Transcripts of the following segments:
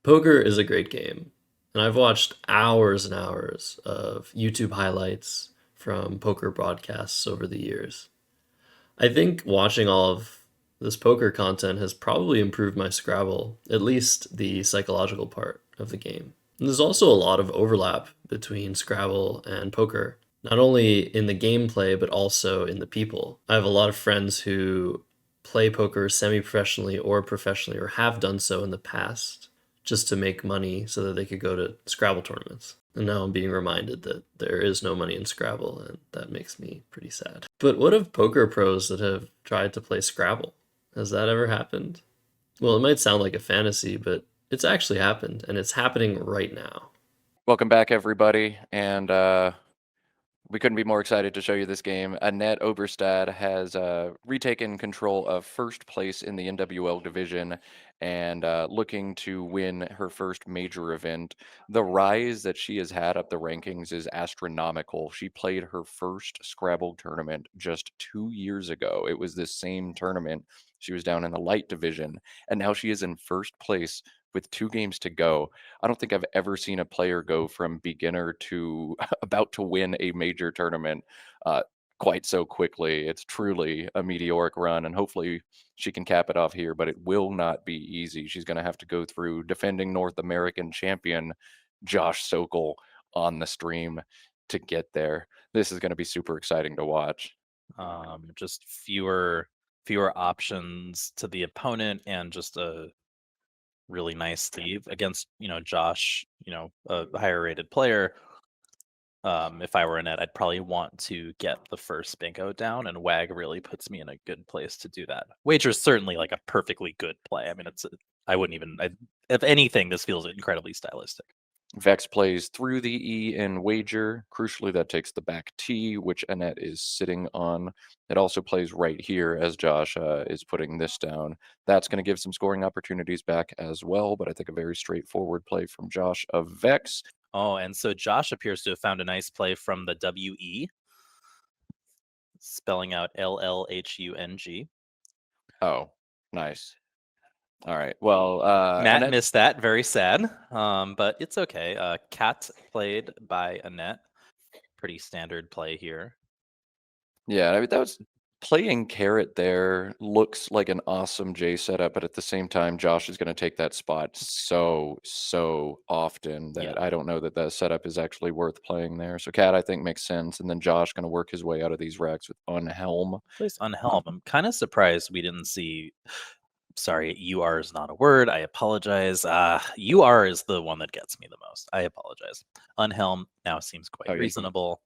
Poker is a great game, and I've watched hours and hours of YouTube highlights from poker broadcasts over the years. I think watching all of this poker content has probably improved my Scrabble, at least the psychological part of the game. And there's also a lot of overlap between Scrabble and poker, not only in the gameplay, but also in the people. I have a lot of friends who play poker semi professionally or professionally, or have done so in the past, just to make money so that they could go to Scrabble tournaments. And now I'm being reminded that there is no money in Scrabble, and that makes me pretty sad. But what of poker pros that have tried to play Scrabble? Has that ever happened? Well, it might sound like a fantasy, but it's actually happened, and it's happening right now. Welcome back, everybody, and we couldn't be more excited to show you this game. Annette Oberstad has retaken control of first place in the NWL division and looking to win her first major event. The rise that she has had up the rankings is astronomical. She played her first Scrabble tournament just 2 years ago. It was this same tournament. She was down in the light division, and now she is in first place with 2 games to go. I don't think I've ever seen a player go from beginner to about to win a major tournament uh, quite so quickly. It's truly a meteoric run, and hopefully she can cap it off here, but it will not be easy. She's going to have to go through defending North American champion Josh Sokol on the stream to get there. This is going to be super exciting to watch. Just fewer options to the opponent, and just a really nice lead against Josh, a higher rated player. If I were in it, I'd probably want to get the first bingo down, and WAG really puts me in a good place to do that. Wager is certainly like a perfectly good play. I mean, I wouldn't even, if anything, this feels incredibly stylistic. Vex plays through the E in wager. Crucially, that takes the back T, which Annette is sitting on. It also plays right here as Josh is putting this down. That's going to give some scoring opportunities back as well, but I think a very straightforward play from Josh of Vex. Oh, and so Josh appears to have found a nice play from the WE, spelling out LLHUNG. Oh, nice. All right. Well, Matt Annette missed that. Very sad. But it's okay. Cat played by Annette. Pretty standard play here. Yeah, I mean, that was playing carrot there looks like an awesome J setup, but at the same time, Josh is going to take that spot so often that Yeah. I don't know that the setup is actually worth playing there. So Cat, I think, makes sense. And then Josh going to work his way out of these racks with Unhelm. Plays Unhelm. I'm kind of surprised we didn't see. Sorry, UR is not a word. I apologize. UR is the one that gets me the most. I apologize. Unhelm now seems quite reasonable.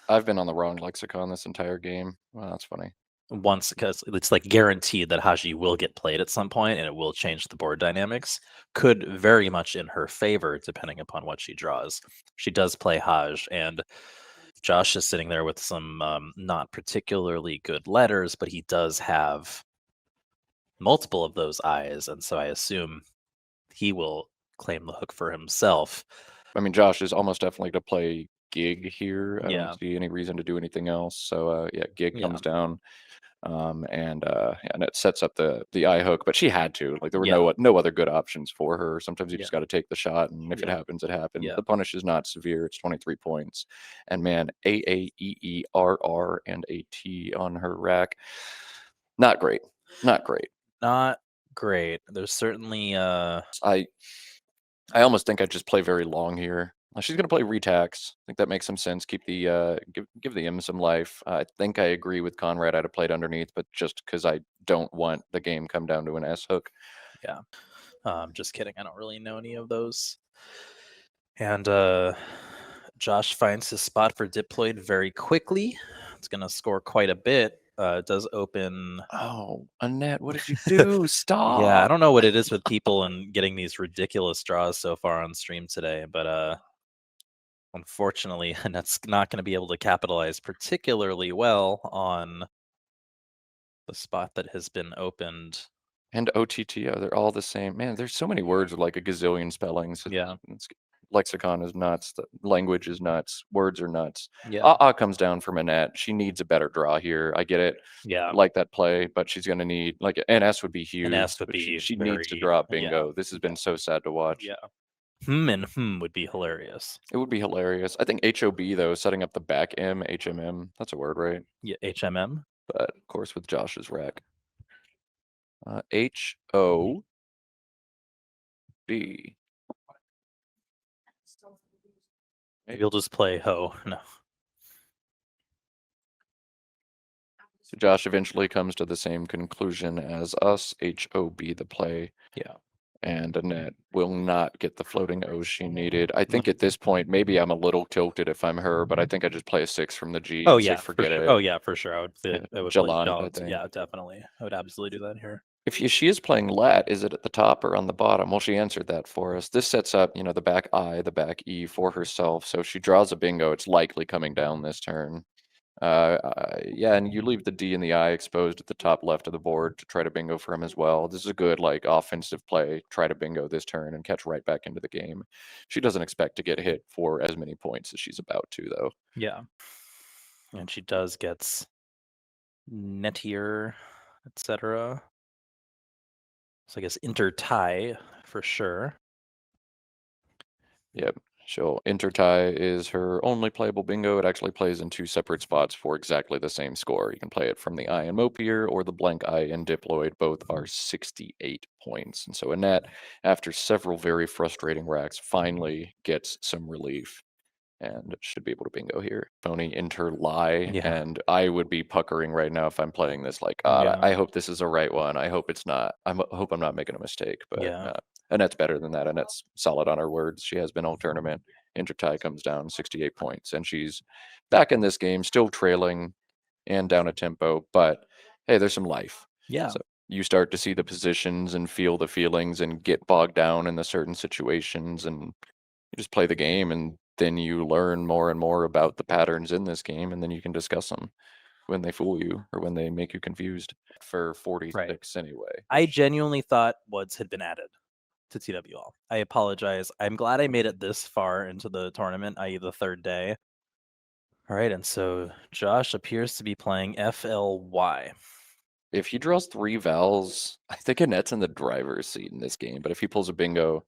I've been on the wrong lexicon this entire game. Well, that's funny. Once, because it's like guaranteed that Haji will get played at some point, and it will change the board dynamics. Could very much in her favor, depending upon what she draws. She does play Haj, and Josh is sitting there with some not particularly good letters, but he does have multiple of those eyes, and so I assume he will claim the hook for himself. I mean, Josh is almost definitely to play gig here. I Yeah. don't see any reason to do anything else. So yeah, gig Yeah. comes down. And it sets up the eye hook, but she had to. Like there were Yeah. no other good options for her. Sometimes you Yeah. just got to take the shot, and if it Yeah. happens, it happens. Yeah. The punish is not severe. It's 23 points, and man, AAEERR and a T on her rack. Not great. Not great. Not great. There's certainly I almost think I'd just play very long here. She's going to play retax. I think that makes some sense. Keep the give the M some life. I think I agree with Conrad. I'd have played underneath, but just because I don't want the game come down to an S hook. Yeah. Just kidding. I don't really know any of those. And Josh finds his spot for diploid very quickly. It's going to score quite a bit. It does open. Oh, Annette, what did you do? Stop. Yeah, I don't know what it is with people and getting these ridiculous draws so far on stream today, but unfortunately, Annette's not going to be able to capitalize particularly well on the spot that has been opened. And OTT, they're all the same. Man, there's so many words with like a gazillion spellings. Yeah. It's lexicon is nuts. The language is nuts. Words are nuts. Yeah. Comes down from Annette. She needs a better draw here. I get it. Yeah. Like that play, but she's going to need like an S would be huge. S would but be she very, needs to drop yeah. bingo. This has been so sad to watch. Yeah. And would be hilarious. It would be hilarious. I think HOB though, setting up the back M, HMM. That's a word, right? Yeah, HMM. But of course with Josh's rack. HOB. Maybe you'll just play ho. No. So Josh eventually comes to the same conclusion as us, HOB the play. Yeah. And Annette will not get the floating O she needed. I think at this point, maybe I'm a little tilted if I'm her, but I think I just play a 6 from the G. Oh and yeah, say forget for sure. it. Oh yeah, for sure. I would play Jalon, I no, think. yeah, definitely. I would absolutely do that here. If she is playing lat, is it at the top or on the bottom? Well, she answered that for us. This sets up, the back I, the back E for herself. So if she draws a bingo, it's likely coming down this turn. Yeah, and you leave the D and the I exposed at the top left of the board to try to bingo for him as well. This is a good like offensive play. Try to bingo this turn and catch right back into the game. She doesn't expect to get hit for as many points as she's about to, though. Yeah, and she does gets nettier, etc. So I guess intertie for sure. Yep. She'll intertie is her only playable bingo. It actually plays in 2 separate spots for exactly the same score. You can play it from the I in Mopier or the blank I in Diploid. Both are 68 points. And so Annette, after several very frustrating racks, finally gets some relief and should be able to bingo here. Pony interlie, Yeah. and I would be puckering right now if I'm playing this. Like, Yeah. I hope this is a right one. I hope it's not. I hope I'm not making a mistake. But Yeah. Annette's better than that. Annette's solid on her words. She has been all tournament. Intertie comes down 68 points, and she's back in this game, still trailing and down a tempo. But hey, there's some life. Yeah. So you start to see the positions and feel the feelings and get bogged down in the certain situations, and you just play the game, and then you learn more and more about the patterns in this game, and then you can discuss them when they fool you or when they make you confused. For 46 anyway. I genuinely thought Woods had been added to TWL. I apologize. I'm glad I made it this far into the tournament, i.e. the third day. All right, and so Josh appears to be playing FLY. If he draws 3 vowels, I think Annette's in the driver's seat in this game. But if he pulls a bingo,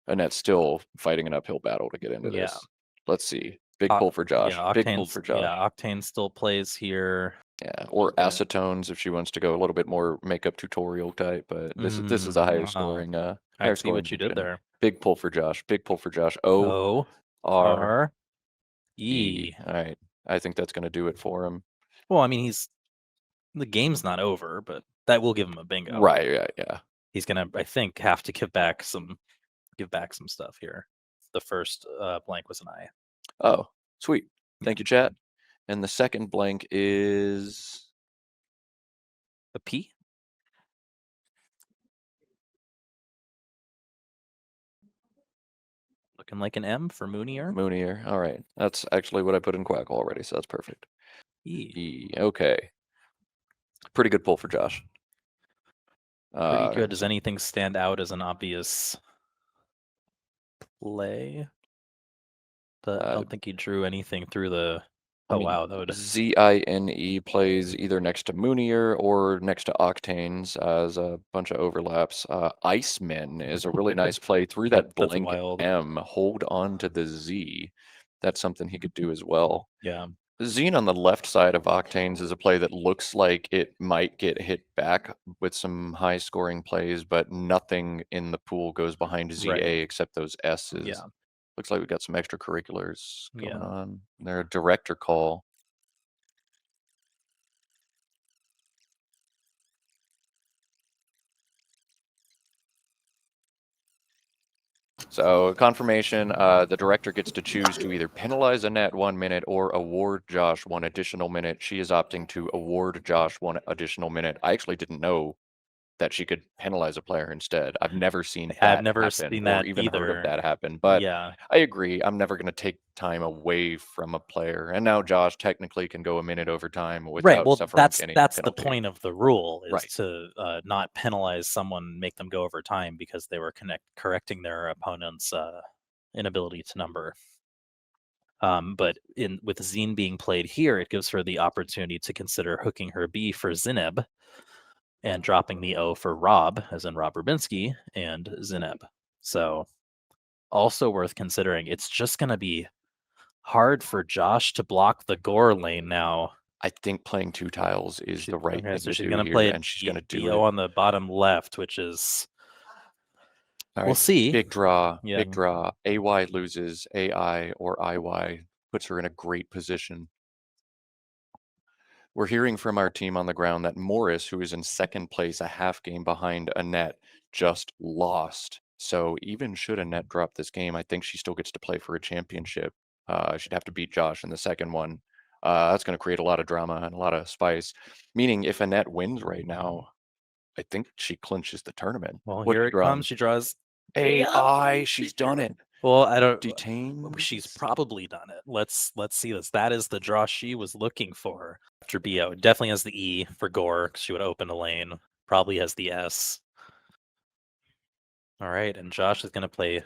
Annette's still fighting an uphill battle to get into this. Let's see. Big pull for Josh. Yeah, Big pull for Josh. Yeah, Octane still plays here. Yeah, or acetones if she wants to go a little bit more makeup tutorial type. But this is a higher scoring. I see what you did there. Big pull for Josh. Big pull for Josh. O R E. All right. I think that's going to do it for him. Well, I mean, the game's not over, but that will give him a bingo. Right. Yeah. He's gonna, I think, have to give back some stuff here. The first blank was an I. Oh, sweet. Thank you, chat. And the second blank is a P. Looking like an M for Moonier. Moonier. All right. That's actually what I put in Quack already, so that's perfect. E. Okay. Pretty good pull for Josh. Pretty good. Does anything stand out as an obvious play? I don't think he drew anything through the. Oh, wow. That would... ZINE plays either next to Moonier or next to Octanes as a bunch of overlaps. Iceman is a really nice play through that blank M. Hold on to the Z. That's something he could do as well. Yeah. Zine on the left side of Octanes is a play that looks like it might get hit back with some high scoring plays, but nothing in the pool goes behind ZA except those S's. Yeah. Looks like we've got some extracurriculars going on. They're a director call. So confirmation, the director gets to choose to either penalize Annette 1 minute or award Josh 1 additional minute. She is opting to award Josh 1 additional minute. I actually didn't know that she could penalize a player instead. I've never seen that I've never happen seen or that even either. heard of that happen. But I agree. I'm never going to take time away from a player. And now Josh technically can go a minute over time without suffering any that's penalty. the point of the rule is to not penalize someone, make them go over time because they were correcting their opponent's inability to number. But with Zine being played here, it gives her the opportunity to consider hooking her B for Zineb and dropping the O for Rob, as in Rob Rubinski, and Zineb. So also worth considering. It's just going to be hard for Josh to block the Gore lane now. I think playing 2 tiles is the right thing so to she's do going to here, play and she's going to do the O it. on the bottom left, which is... All we'll right, see. big draw, Yeah. big draw. AY loses, AI or IY puts her in a great position. We're hearing from our team on the ground that Morris, who is in second place, a half game behind Annette, just lost. So even should Annette drop this game, I think she still gets to play for a championship. She'd have to beat Josh in the second one. That's going to create a lot of drama and a lot of spice. Meaning if Annette wins right now, I think she clinches the tournament. Well, What's here she it drawing? comes. She draws AI. She's done it. Well, I don't. Detain. She's probably done it. Let's see this. That is the draw she was looking for. After BO, definitely has the E for Gore, 'cause she would open a lane. Probably has the S. All right, and Josh is going to play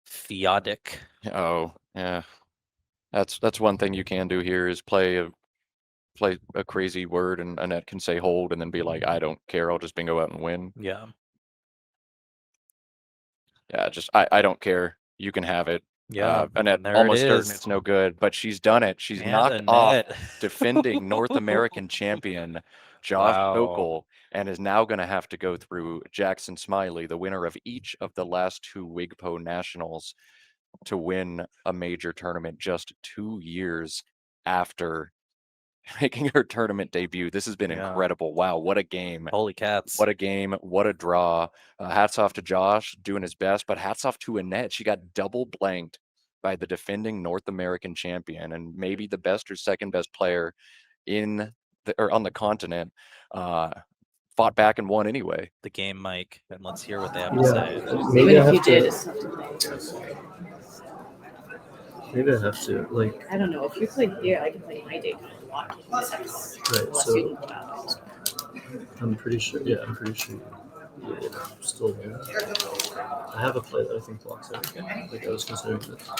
Theodic. Oh, yeah. That's one thing you can do here is play a crazy word, and Annette can say hold and then be like, I don't care, I'll just bingo out and win. Yeah. Yeah, just I don't care. You can have it. Yeah. Annette and there almost it certain is. it's no good, but she's done it. She's And knocked off Annette. defending North American champion Josh Wow. Okel, and is now going to have to go through Jackson Smiley, the winner of each of the last 2 WIGPO nationals, to win a major tournament just 2 years after making her tournament debut. This has been Yeah. incredible. Wow, what a game. Holy cats. What a game. What a draw. Hats off to Josh doing his best, but hats off to Annette. She got double blanked by the defending North American champion and maybe the best or second best player on the continent. Fought back and won anyway. The game, Mike, and let's hear what they have to say. Maybe I Even if you have did, to. it's tough to play. Maybe I have to. Like, I don't know. If you play here, I can play my day a lot. right. Unless So you can go out. I'm pretty sure. Yeah, I'm pretty sure. Yeah, still there. I have a play that I think blocks everything. Like I was considering this.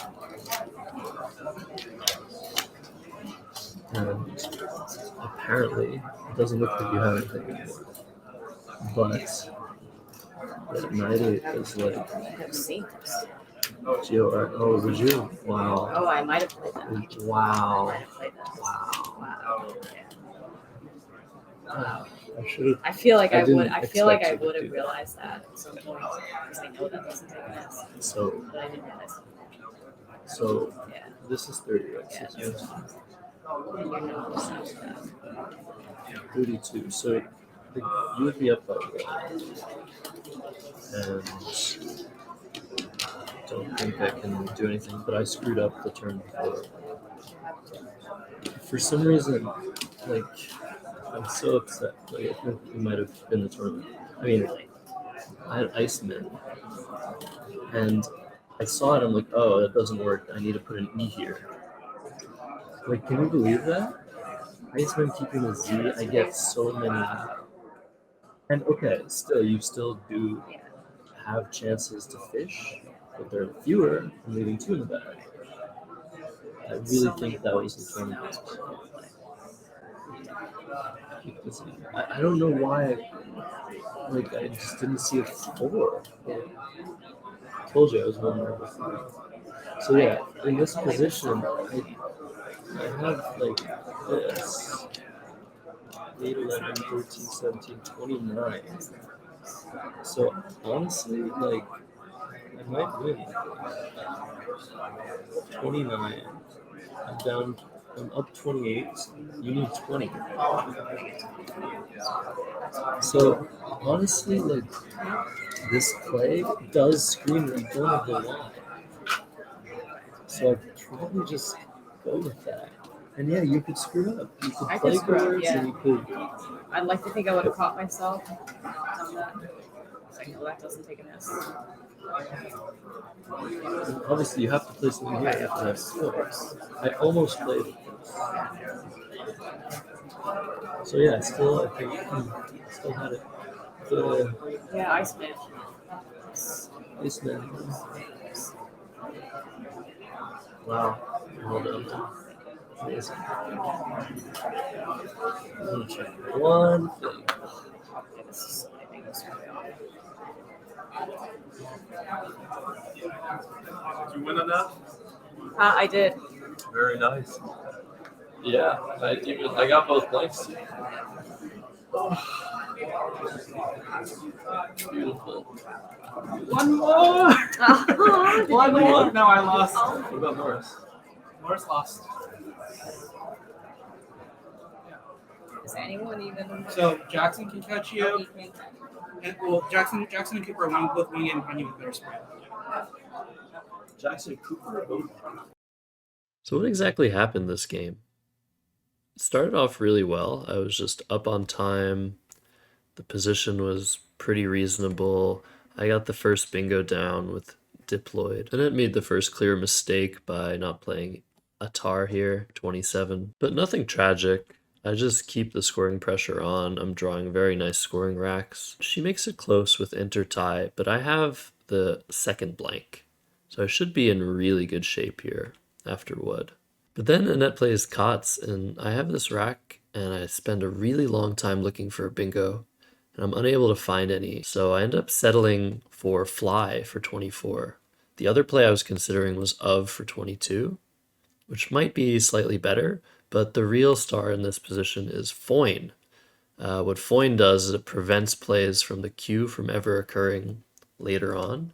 And apparently, it doesn't look like you have anything anymore. But that knight is like I have seen this. GOR. Oh, would you? Wow. Oh, I might have played that. I Wow. might have played that. Wow. Wow. I should have. I feel like I would. didn't I feel like I expect you would to have do realized that at some point because I know that doesn't take an S, So, but I didn't realize. so Yeah. this is 30, right? Yeah. So it's And you're not listening to that. 32. So you would be up by 1. And don't think I can do anything, but I screwed up the turn before. For some reason, like, I'm so upset. Like, I think it might have been the tournament. I mean, I had Iceman, and I saw it. I'm like, oh, that doesn't work. I need to put an E here. Like, can you believe that? Iceman keeping a Z. I get so many. And okay, still, you still do have chances to fish, but they're fewer and leaving 2 in the bag. I really think that was the tournament. I don't know why. Like I just didn't see a 4. I told you I was vulnerable. So yeah, in this position, I have like this 8, 11, 13, 17, 29. So honestly, like I might win. 29. I'm down. I'm up 28. You need 20. So honestly, like this play does scream that you don't have the line. So I'd probably just go with that. And yeah, you could screw up. You could I play could screw up, cards yeah. and you could. I'd like to think I would have caught myself on that. I know that doesn't take an S. Obviously, you have to play something here. You have to have score. I almost played it. So yeah, still I think still had it. The Yeah, Iceman. Iceman. Wow. Hold on. Amazing. I'm gonna check one thing. Okay, this is so many things early on. Did you win on that? I did. Very nice. Yeah, I got both blanks. Beautiful. One more. One more. No, I lost. What about Morris? Morris lost. Is anyone even? So Jackson can catch Oh, you. he can. And, well, Jackson and Cooper are both winging on you with their spread. Jackson Cooper. So what exactly happened this game? It started off really well. I was just up on time. The position was pretty reasonable. I got the first bingo down with diploid. And it made the first clear mistake by not playing a tar here, 27. But nothing tragic. I just keep the scoring pressure on. I'm drawing very nice scoring racks. She makes it close with inter tie, but I have the second blank. So I should be in really good shape here after wood. But then Annette plays Cots, and I have this rack, and I spend a really long time looking for a bingo, and I'm unable to find any. So I end up settling for fly for 24. The other play I was considering was of for 22, which might be slightly better, but the real star in this position is foin. What foin does is it prevents plays from the queue from ever occurring later on,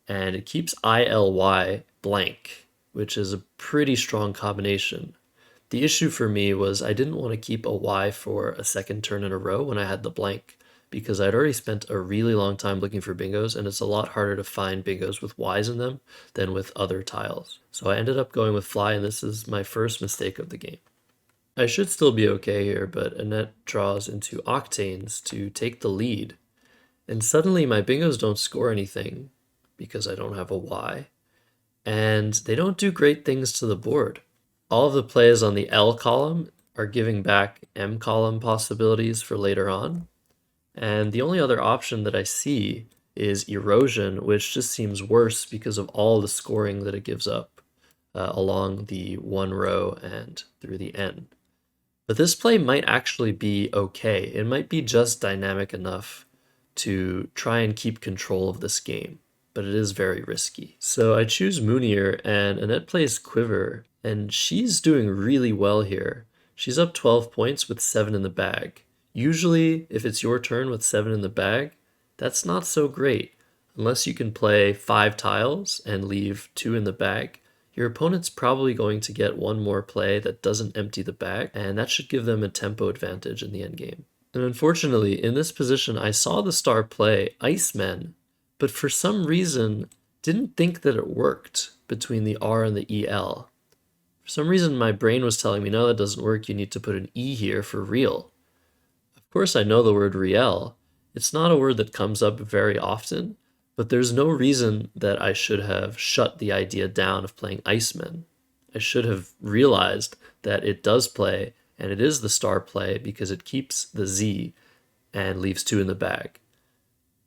and it keeps ILY blank, which is a pretty strong combination. The issue for me was I didn't want to keep a Y for a second turn in a row when I had the blank, because I'd already spent a really long time looking for bingos, and it's a lot harder to find bingos with Ys in them than with other tiles. So I ended up going with fly, and this is my first mistake of the game. I should still be okay here, but Annette draws into octanes to take the lead, and suddenly my bingos don't score anything because I don't have a Y, and they don't do great things to the board. All of the plays on the L column are giving back M column possibilities for later on, and the only other option that I see is erosion, which just seems worse because of all the scoring that it gives up along the one row and through the N. But this play might actually be okay. It might be just dynamic enough to try and keep control of this game, but it is very risky. So I choose Moonier, and Annette plays Quiver, and she's doing really well here. She's up 12 points with 7 in the bag. Usually, if it's your turn with 7 in the bag, that's not so great. Unless you can play 5 tiles and leave 2 in the bag, your opponent's probably going to get one more play that doesn't empty the bag, and that should give them a tempo advantage in the endgame. And unfortunately, in this position, I saw the star play Icemen, but for some reason didn't think that it worked between the R and the EL. For some reason, my brain was telling me, no, that doesn't work. You need to put an E here for real. Of course, I know the word riel. It's not a word that comes up very often, but there's no reason that I should have shut the idea down of playing Iceman. I should have realized that it does play, and it is the star play because it keeps the Z and leaves 2 in the bag.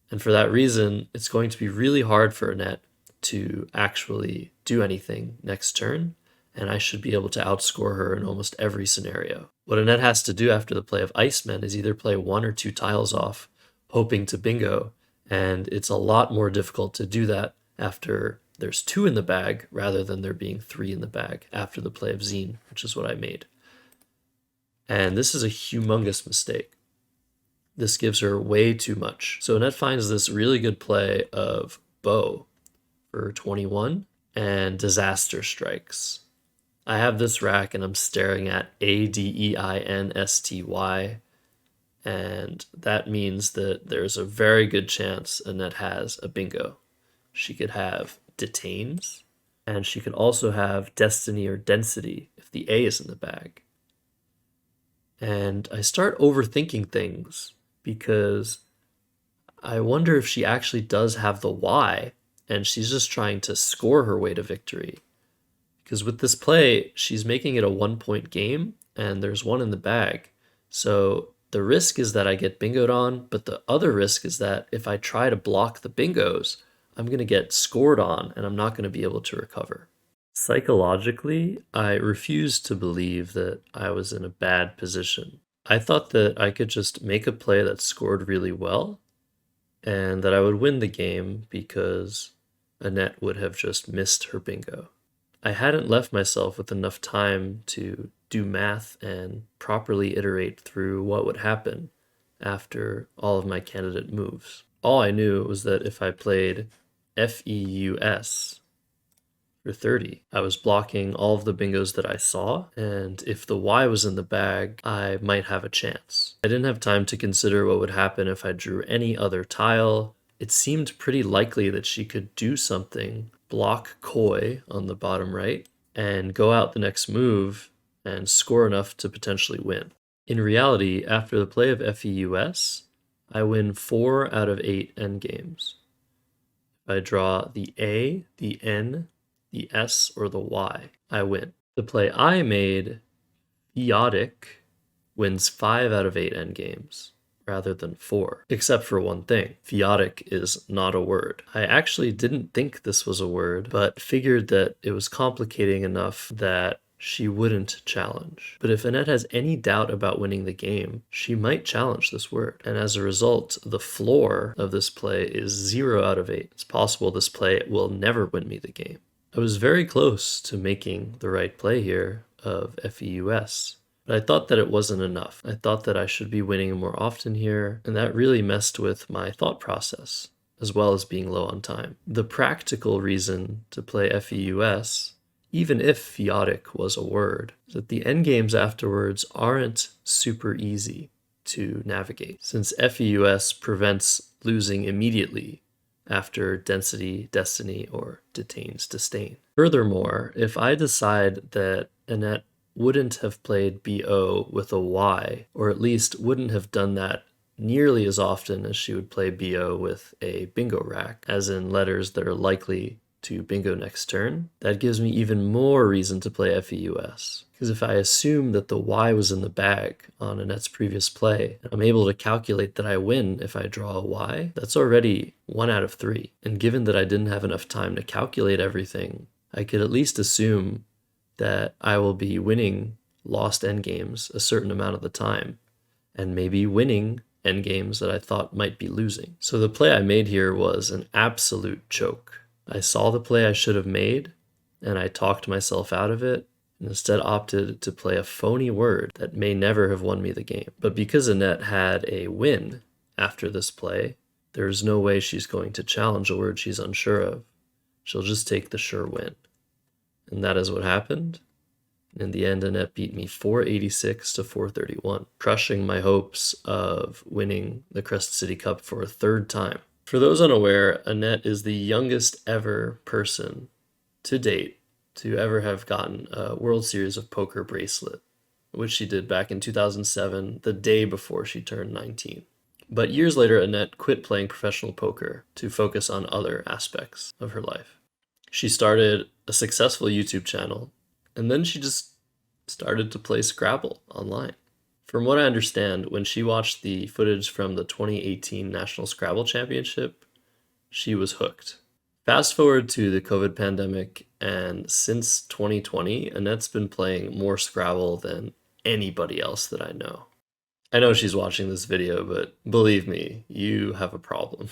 And for that reason, it's going to be really hard for Annette to actually do anything next turn, and I should be able to outscore her in almost every scenario. What Annette has to do after the play of Iceman is either play 1 or 2 tiles off, hoping to bingo, and it's a lot more difficult to do that after there's 2 in the bag rather than there being 3 in the bag after the play of Zine, which is what I made. And this is a humongous mistake. This gives her way too much. So Annette finds this really good play of bow for 21 and disaster strikes. I have this rack and I'm staring at ADEINSTY, and that means that there's a very good chance Annette has a bingo. She could have detains, and she could also have destiny or density if the A is in the bag. And I start overthinking things because I wonder if she actually does have the Y and she's just trying to score her way to victory. Because with this play, she's making it a 1-point game and there's 1 in the bag. So the risk is that I get bingoed on, but the other risk is that if I try to block the bingos, I'm going to get scored on and I'm not going to be able to recover. Psychologically, I refused to believe that I was in a bad position. I thought that I could just make a play that scored really well and that I would win the game because Annette would have just missed her bingo. I hadn't left myself with enough time to do math and properly iterate through what would happen after all of my candidate moves. All I knew was that if I played FEUS for 30, I was blocking all of the bingos that I saw, and if the Y was in the bag, I might have a chance. I didn't have time to consider what would happen if I drew any other tile. It seemed pretty likely that she could do something, block Koi on the bottom right, and go out the next move and score enough to potentially win. In reality, after the play of FEUS, I win 4 out of 8 endgames. If I draw the A, the N, the S, or the Y, I win. The play I made, Chaotic, wins 5 out of 8 endgames rather than 4, except for one thing. Chaotic is not a word. I actually didn't think this was a word, but figured that it was complicating enough that she wouldn't challenge. But if Annette has any doubt about winning the game, she might challenge this word. And as a result, the floor of this play is 0 out of 8. It's possible this play will never win me the game. I was very close to making the right play here of FEUS, but I thought that it wasn't enough. I thought that I should be winning more often here, and that really messed with my thought process, as well as being low on time. The practical reason to play FEUS, even if chaotic was a word, is that the endgames afterwards aren't super easy to navigate, since FEUS prevents losing immediately after density, destiny, or detains disdain. Furthermore, if I decide that Annette wouldn't have played BO with a Y, or at least wouldn't have done that nearly as often as she would play BO with a bingo rack, as in letters that are likely to bingo next turn, that gives me even more reason to play FEUS. Because if I assume that the Y was in the bag on Annette's previous play, and I'm able to calculate that I win if I draw a Y, that's already 1 out of 3. And given that I didn't have enough time to calculate everything, I could at least assume that I will be winning lost endgames a certain amount of the time, and maybe winning endgames that I thought might be losing. So the play I made here was an absolute choke. I saw the play I should have made, and I talked myself out of it, and instead opted to play a phony word that may never have won me the game. But because Annette had a win after this play, there's no way she's going to challenge a word she's unsure of. She'll just take the sure win. And that is what happened. In the end, Annette beat me 486 to 431, crushing my hopes of winning the Crescent City Cup for a 3rd time. For those unaware, Annette is the youngest ever person to date to ever have gotten a World Series of Poker bracelet, which she did back in 2007, the day before she turned 19. But years later, Annette quit playing professional poker to focus on other aspects of her life. She started a successful YouTube channel, and then she just started to play Scrabble online. From what I understand, when she watched the footage from the 2018 National Scrabble Championship, she was hooked. Fast forward to the COVID pandemic, and since 2020, Annette's been playing more Scrabble than anybody else that I know. I know she's watching this video, but believe me, you have a problem.